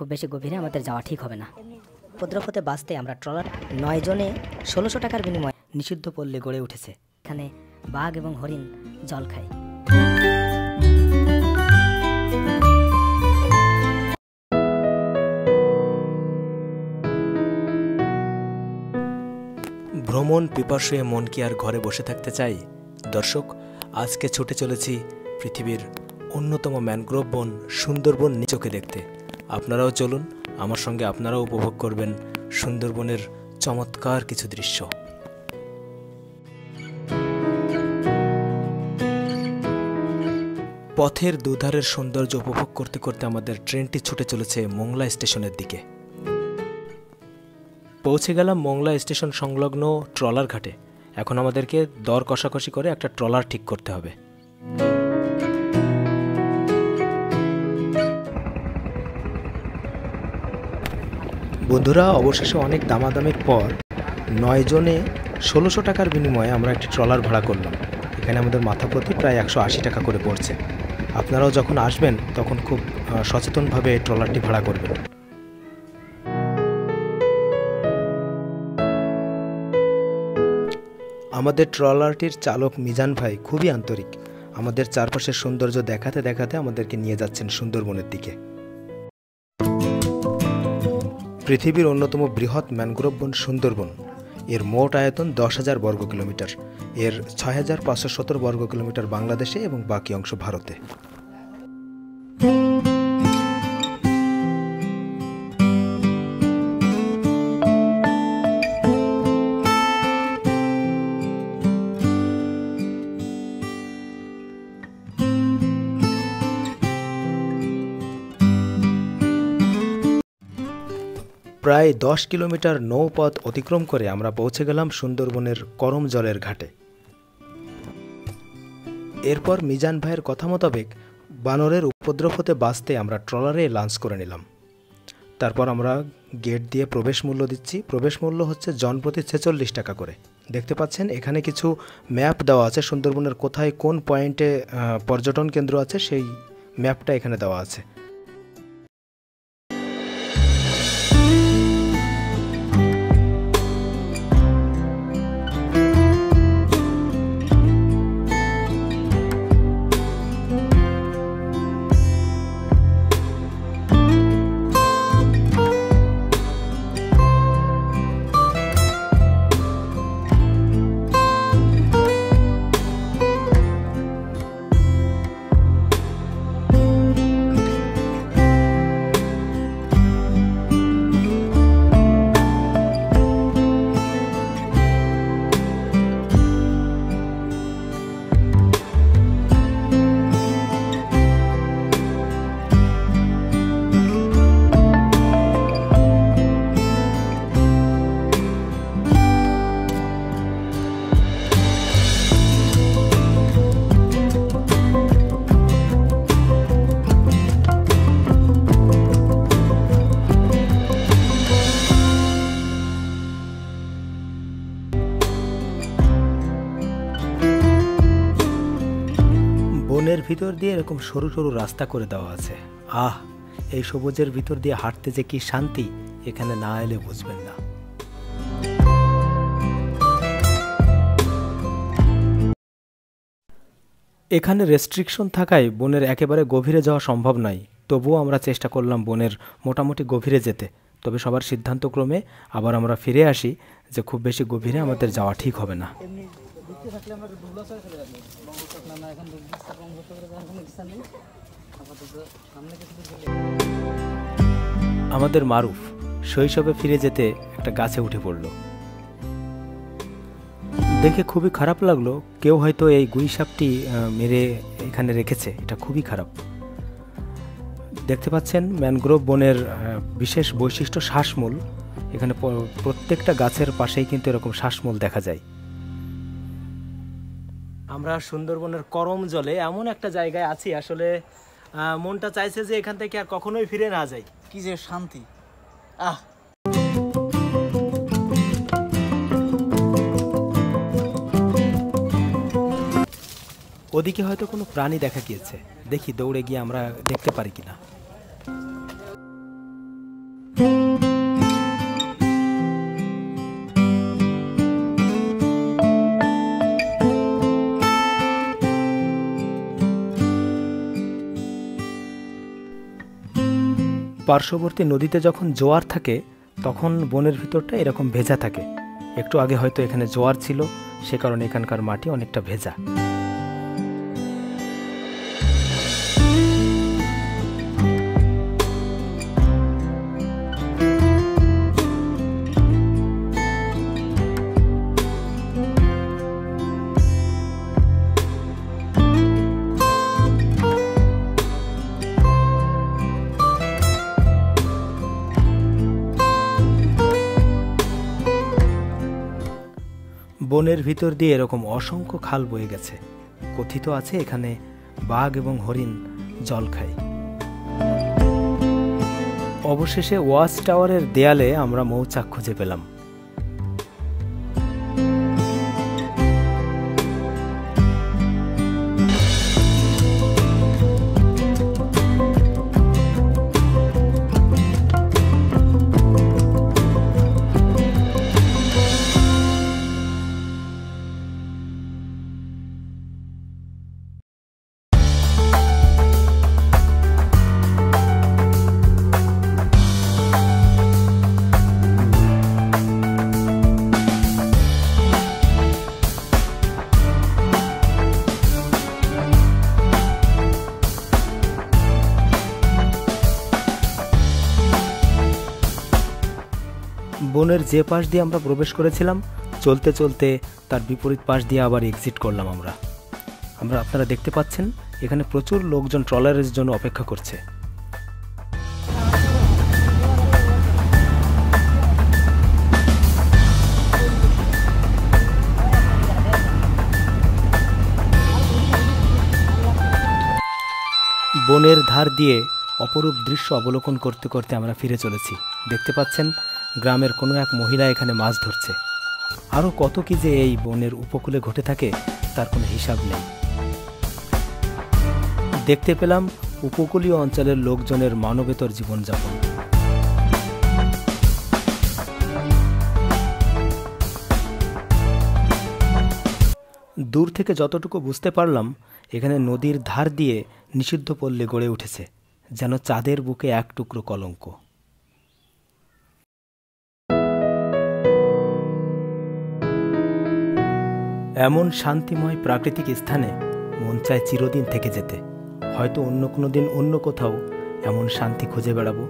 খুব বেশি গভীরে আমাদের যাওয়া ঠিক হবে না। উপদ্রব হতে বাঁচতে আমরা ট্রলার 9 জনে 1600 টাকার বিনিময়ে নিষিদ্ধ পল্লী গড়ে উঠেছে। এখানে বাঘ এবং হরিণ জল খায়। ভ্রমণ পিপাসু মন কি আর ঘরে বসে থাকতে চাই? দর্শক, আজকে ছুটে চলেছি পৃথিবীর অন্যতম ম্যানগ্রোভ বন সুন্দরবন চোখে দেখতে। আপনারাও চলুন, আমার সঙ্গে আপনারাও উপভোগ করবেন সুন্দরবনের চমৎকার কিছু দৃশ্য। পথের দুধারের সৌন্দর্য উপভোগ করতে করতে আমাদের ট্রেনটি ছুটে চলেছে মোংলা স্টেশনের দিকে। পৌঁছে গেলাম মোংলা স্টেশন সংলগ্ন ট্রলার ঘাটে। এখন আমাদেরকে দর কষাকষি করে একটা ট্রলার ঠিক করতে হবে। বন্ধুরা, অবশেষে অনেক দামাদামির পর 9 জনে 1600 টাকার বিনিময়ে আমরা একটি ট্রলার ভাড়া করলাম। এখানে আমাদের মাথা প্রতি প্রায় 180 টাকা করে পড়ছে। আপনারাও যখন আসবেন তখন খুব সচেতনভাবে ট্রলারটি ভাড়া করবেন। আমাদের ট্রলারটির চালক মিজান ভাই খুবই আন্তরিক। আমাদের চারপাশের সৌন্দর্য দেখাতে দেখাতে আমাদেরকে নিয়ে যাচ্ছেন সুন্দরবনের দিকে। পৃথিবীর অন্যতম বৃহৎ ম্যানগ্রোভ বন সুন্দরবন। এর মোট আয়তন 10,000 বর্গ কিলোমিটার। এর 6,517 বর্গ কিলোমিটার বাংলাদেশে এবং বাকি অংশ ভারতে। প্রায় 10 কিলোমিটার নৌপথ অতিক্রম করে আমরা পৌঁছে গেলাম সুন্দরবনের করম জলের ঘাটে। এরপর মিজান ভাইয়ের কথা মোতাবেক বানরের উপদ্রব হতে বাঁচতে আমরা ট্রলারে লঞ্চ করে নিলাম। তারপর আমরা গেট দিয়ে প্রবেশ মূল্য দিচ্ছি। প্রবেশ মূল্য হচ্ছে জনপ্রতি 46 টাকা করে। দেখতে পাচ্ছেন এখানে কিছু ম্যাপ দেওয়া আছে। সুন্দরবনের কোথায় কোন পয়েন্টে পর্যটন কেন্দ্র আছে সেই ম্যাপটা এখানে দেওয়া আছে। বনের ভিতর দিয়ে এরকম সরু সরু রাস্তা করে দেওয়া আছে। এই সবুজের ভিতর দিয়ে হাঁটতে যে কি শান্তি, এখানে না এলে বুঝবেন না। এখানে রেস্ট্রিকশন থাকায় বনের একেবারে গভীরে যাওয়া সম্ভব নয়। তবুও আমরা চেষ্টা করলাম বনের মোটামুটি গভীরে যেতে। তবে সবার সিদ্ধান্তক্রমে আবার আমরা ফিরে আসি যে খুব বেশি গভীরে আমাদের যাওয়া ঠিক হবে না। আমাদের মারুফ শৈশবে ফিরে যেতে একটা গাছে উঠে পড়ল। দেখে খুবই খারাপ লাগলো। কেউ হয়তো এই গুইসাপটি মেরে এখানে রেখেছে, এটা খুবই খারাপ। দেখতে পাচ্ছেন ম্যানগ্রোভ বনের বিশেষ বৈশিষ্ট্য শ্বাসমূল। এখানে প্রত্যেকটা গাছের পাশেই কিন্তু এরকম শ্বাসমূল দেখা যায়। আমরা সুন্দরবনের করম জলে এমন একটা জায়গায় আছি, আসলে মনটা চাইছে যে এখান থেকে আর কখনোই ফিরে না যাই। কি যে শান্তি! ওদিকে হয়তো কোনো প্রাণী দেখা গিয়েছে, দেখি দৌড়ে গিয়ে আমরা দেখতে পারি কিনা। পার্শ্ববর্তী নদীতে যখন জোয়ার থাকে তখন বনের ভিতরটা এরকম ভেজা থাকে। একটু আগে হয়তো এখানে জোয়ার ছিল, সে কারণে এখানকার মাটি অনেকটা ভেজা। বনের ভিতর দিয়ে এরকম অসংখ্য খাল বয়ে গেছে। কথিত আছে এখানে বাঘ এবং হরিণ জল খায়। অবশেষে ওয়াচ টাওয়ারের দেয়ালে আমরা মৌচাক খুঁজে পেলাম। বনের যে পাশ দিয়ে আমরা প্রবেশ করেছিলাম, চলতে চলতে তার বিপরীত পাশ দিয়ে আবার এক্সিট করলাম আমরা। আপনারা দেখতে পাচ্ছেন এখানে প্রচুর লোকজন ট্রলারের জন্য অপেক্ষা করছে। বনের ধার দিয়ে অপরূপ দৃশ্য অবলোকন করতে করতে আমরা ফিরে চলেছি। দেখতে পাচ্ছেন গ্রামের কোনো এক মহিলা এখানে মাছ ধরছে। আরও কত কি যে এই বনের উপকূলে ঘটে থাকে তার কোনো হিসাব নেই। দেখতে পেলাম উপকূলীয় অঞ্চলের লোকজনের মানবেতর জীবনযাপন। দূর থেকে যতটুকু বুঝতে পারলাম, এখানে নদীর ধার দিয়ে নিষিদ্ধ পল্লী গড়ে উঠেছে, যেন চাঁদের বুকে এক টুকরো কলঙ্ক। এমন শান্তিময় প্রাকৃতিক স্থানে মন চায় চিরদিন থেকে যেতে। হয়তো অন্য কোনো দিন অন্য কোথাও এমন শান্তি খুঁজে বেড়াবো।